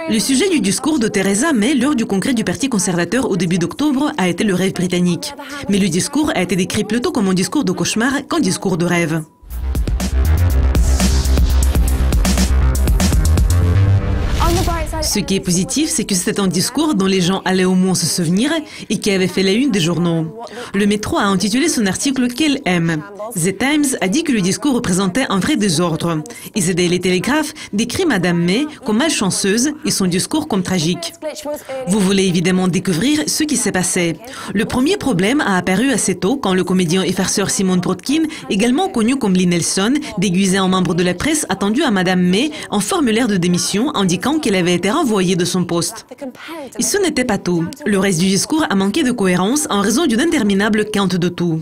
Le sujet du discours de Theresa May lors du congrès du Parti conservateur au début d'octobre a été le rêve britannique. Mais le discours a été décrit plutôt comme un discours de cauchemar qu'un discours de rêve. Ce qui est positif, c'est que c'était un discours dont les gens allaient au moins se souvenir et qui avait fait la une des journaux. Le Métro a intitulé son article qu'elle aime. The Times a dit que le discours représentait un vrai désordre. Et The Daily Telegraph décrit Madame May comme malchanceuse et son discours comme tragique. Vous voulez évidemment découvrir ce qui s'est passé. Le premier problème a apparu assez tôt quand le comédien et farceur Simon Brodkin, également connu comme Lee Nelson, déguisé en membre de la presse, a tendu à Madame May un formulaire de démission indiquant qu'elle avait été renvoyée de son poste. Et ce n'était pas tout. Le reste du discours a manqué de cohérence en raison d'une interminable quinte de tout.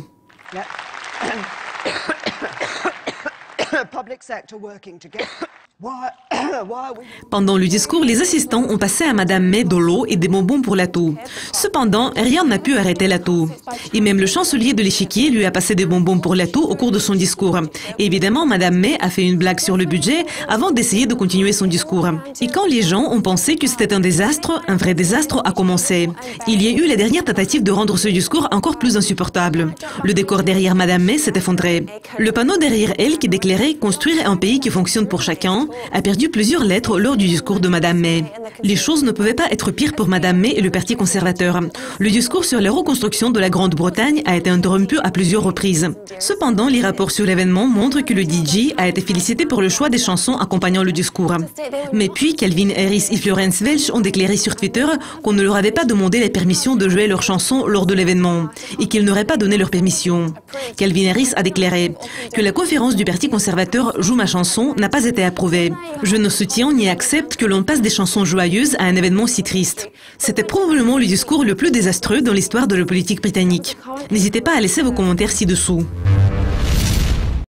Pendant le discours, les assistants ont passé à Madame May de l'eau et des bonbons pour la toux. Cependant, rien n'a pu arrêter la toux. Et même le chancelier de l'échiquier lui a passé des bonbons pour la toux au cours de son discours. Et évidemment, Madame May a fait une blague sur le budget avant d'essayer de continuer son discours. Et quand les gens ont pensé que c'était un désastre, un vrai désastre a commencé. Il y a eu la dernière tentative de rendre ce discours encore plus insupportable. Le décor derrière Madame May s'est effondré. Le panneau derrière elle qui déclarait « Construire un pays qui fonctionne pour chacun » a perdu plusieurs lettres lors du discours de Madame May. Les choses ne pouvaient pas être pires pour Madame May et le Parti conservateur. Le discours sur la reconstruction de la Grande-Bretagne a été interrompu à plusieurs reprises. Cependant, les rapports sur l'événement montrent que le DJ a été félicité pour le choix des chansons accompagnant le discours. Mais puis, Calvin Harris et Florence Welch ont déclaré sur Twitter qu'on ne leur avait pas demandé la permission de jouer leurs chansons lors de l'événement et qu'ils n'auraient pas donné leur permission. Calvin Harris a déclaré que la conférence du Parti conservateur Joue ma chanson n'a pas été approuvée. Je ne soutiens ni accepte que l'on passe des chansons joyeuses à un événement si triste. C'était probablement le discours le plus désastreux dans l'histoire de la politique britannique. N'hésitez pas à laisser vos commentaires ci-dessous.